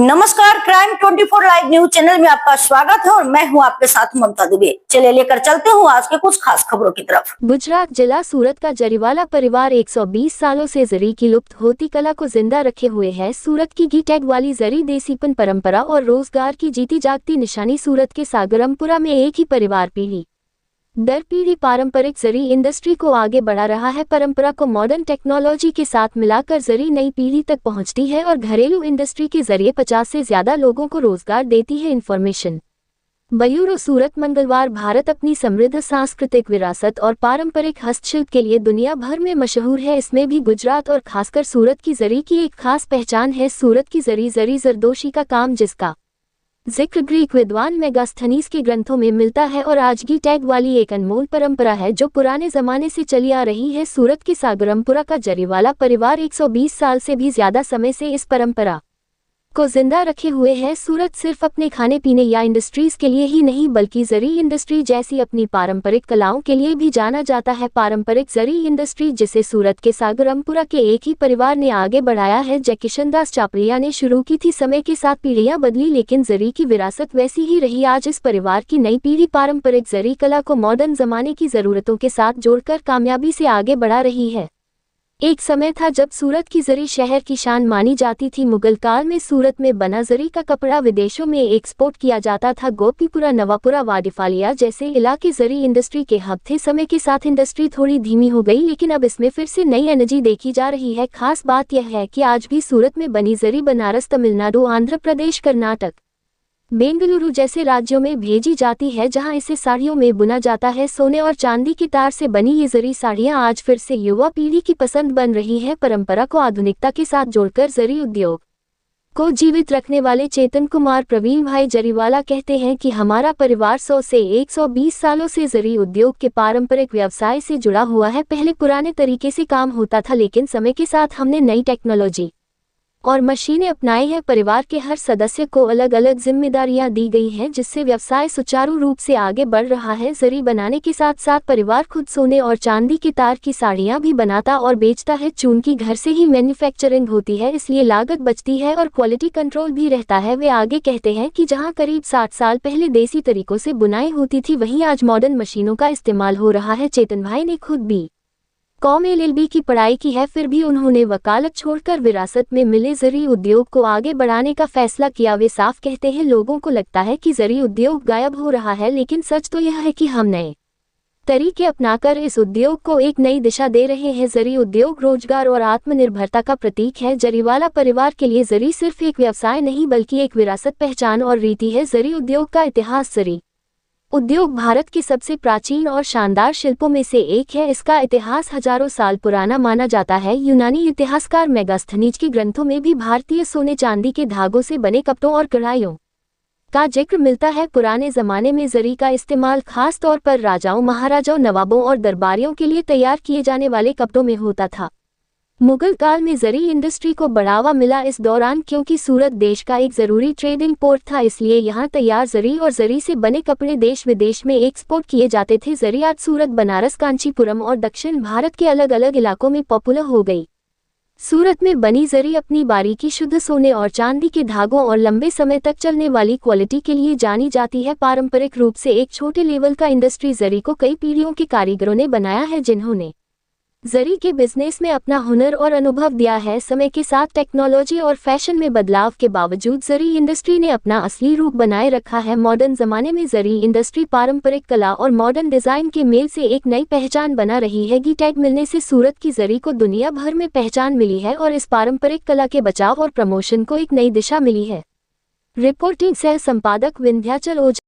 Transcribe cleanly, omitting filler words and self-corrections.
नमस्कार, crime 24 live news channel में आपका स्वागत है और मैं हूं आपके साथ ममता दुबे। चलिए लेकर चलते हूं आज के कुछ खास खबरों की तरफ। गुजरात जिला सूरत का जरीवाला परिवार 120 सालों से जरी की लुप्त होती कला को जिंदा रखे हुए है। सूरत की घी टैग वाली जरी देसीपन परंपरा और रोजगार की जीती जागती निशानी। सूरत के सागरमपुरा में एक ही परिवार पीढ़ी दर पीढ़ी पारंपरिक जरी इंडस्ट्री को आगे बढ़ा रहा है। परंपरा को मॉडर्न टेक्नोलॉजी के साथ मिलाकर जरी नई पीढ़ी तक पहुंचती है और घरेलू इंडस्ट्री के जरिए 50 से ज्यादा लोगों को रोजगार देती है। इन्फॉर्मेशन ब्यूरो सूरत। मंगलवार भारत अपनी समृद्ध सांस्कृतिक विरासत और पारंपरिक हस्तशिल्प के लिए दुनिया भर में मशहूर है। इसमें भी गुजरात और खासकर सूरत की जरी की एक खास पहचान है। सूरत की जरी जरदोशी का काम, जिसका जिक्र ग्रीक विद्वान मेगास्थनीज के ग्रंथों में मिलता है और आज घी टैग वाली एक अनमोल परंपरा है जो पुराने जमाने से चली आ रही है। सूरत के सागरमपुरा का जरीवाला परिवार 120 साल से भी ज्यादा समय से इस परंपरा को जिंदा रखे हुए है। सूरत सिर्फ अपने खाने पीने या इंडस्ट्रीज के लिए ही नहीं बल्कि जरी इंडस्ट्री जैसी अपनी पारंपरिक कलाओं के लिए भी जाना जाता है। पारंपरिक जरी इंडस्ट्री जिसे सूरत के सागरमपुरा के एक ही परिवार ने आगे बढ़ाया है। जय किशन दास चापड़िया ने शुरू की थी। समय के साथ पीढ़ियां बदली लेकिन जरी की विरासत वैसी ही रही। आज इस परिवार की नई पीढ़ी पारंपरिक जरी कला को मॉडर्न जमाने की जरूरतों के साथ जोड़कर कामयाबी से आगे बढ़ा रही है। एक समय था जब सूरत की जरी शहर की शान मानी जाती थी। मुगल काल में सूरत में बना जरी का कपड़ा विदेशों में एक्सपोर्ट किया जाता था। गोपीपुरा, नवापुरा, वाडिफालिया जैसे इलाके जरी इंडस्ट्री के हब थे। समय के साथ इंडस्ट्री थोड़ी धीमी हो गई लेकिन अब इसमें फिर से नई एनर्जी देखी जा रही है। खास बात यह है कि आज भी सूरत में बनी जरी बनारस, तमिलनाडु, आंध्र प्रदेश, कर्नाटक, बेंगलुरु जैसे राज्यों में भेजी जाती है जहां इसे साड़ियों में बुना जाता है। सोने और चांदी की तार से बनी ये जरी साड़ियां आज फिर से युवा पीढ़ी की पसंद बन रही है। परंपरा को आधुनिकता के साथ जोड़कर जरी उद्योग को जीवित रखने वाले चेतन कुमार प्रवीण भाई जरीवाला कहते हैं कि हमारा परिवार 100 से 120 सालों से जरी उद्योग के पारंपरिक व्यवसाय से जुड़ा हुआ है। पहले पुराने तरीके से काम होता था लेकिन समय के साथ हमने नई टेक्नोलॉजी और मशीनें अपनाई है। परिवार के हर सदस्य को अलग अलग जिम्मेदारियां दी गई हैं जिससे व्यवसाय सुचारू रूप से आगे बढ़ रहा है। जरी बनाने के साथ साथ परिवार खुद सोने और चांदी की तार की साड़ियां भी बनाता और बेचता है। चूंकि घर से ही मैन्युफैक्चरिंग होती है इसलिए लागत बचती है और क्वालिटी कंट्रोल भी रहता है। वे आगे कहते हैं कि जहां करीब 60 साल पहले देसी तरीकों से बुनाई होती थी वहीं आज मॉडर्न मशीनों का इस्तेमाल हो रहा है। चेतन भाई ने खुद भी कॉम LLB की पढ़ाई की है, फिर भी उन्होंने वकालत छोड़कर विरासत में मिले जरी उद्योग को आगे बढ़ाने का फैसला किया। वे साफ कहते हैं, लोगों को लगता है कि जरी उद्योग गायब हो रहा है लेकिन सच तो यह है कि हम नए तरीके अपनाकर इस उद्योग को एक नई दिशा दे रहे हैं। जरी उद्योग रोजगार और आत्मनिर्भरता का प्रतीक है। जरीवाला परिवार के लिए जरी सिर्फ एक व्यवसाय नहीं बल्कि एक विरासत, पहचान और रीति है। जरी उद्योग का इतिहास। जरी उद्योग भारत के सबसे प्राचीन और शानदार शिल्पों में से एक है। इसका इतिहास हजारों साल पुराना माना जाता है। यूनानी इतिहासकार मेगास्थनीज के ग्रंथों में भी भारतीय सोने चांदी के धागों से बने कपड़ों और कढ़ाइयों का जिक्र मिलता है। पुराने जमाने में जरी का इस्तेमाल खास तौर पर राजाओं, महाराजाओं, नवाबों और दरबारियों के लिए तैयार किए जाने वाले कपड़ों में होता था। मुगल काल में जरी इंडस्ट्री को बढ़ावा मिला इस दौरान क्योंकि सूरत देश का एक जरूरी ट्रेडिंग पोर्ट था, इसलिए यहाँ तैयार जरी और जरी से बने कपड़े देश विदेश में एक्सपोर्ट किए जाते थे। जरी आज सूरत, बनारस, कांचीपुरम और दक्षिण भारत के अलग अलग इलाकों में पॉपुलर हो गई। सूरत में बनी जरी अपनी बारीकी, शुद्ध सोने और चांदी के धागों और लंबे समय तक चलने वाली क्वालिटी के लिए जानी जाती है। पारंपरिक रूप से एक छोटे लेवल का इंडस्ट्री जरी को कई पीढ़ियों के कारीगरों ने बनाया है जिन्होंने जरी के बिजनेस में अपना हुनर और अनुभव दिया है। समय के साथ टेक्नोलॉजी और फैशन में बदलाव के बावजूद जरी इंडस्ट्री ने अपना असली रूप बनाए रखा है। मॉडर्न जमाने में जरी इंडस्ट्री पारंपरिक कला और मॉडर्न डिजाइन के मेल से एक नई पहचान बना रही है। घी टैग मिलने से सूरत की जरी को दुनिया भर में पहचान मिली है और इस पारंपरिक कला के बचाव और प्रमोशन को एक नई दिशा मिली है। रिपोर्टिंग सह संपादक विंध्याचल ओझा।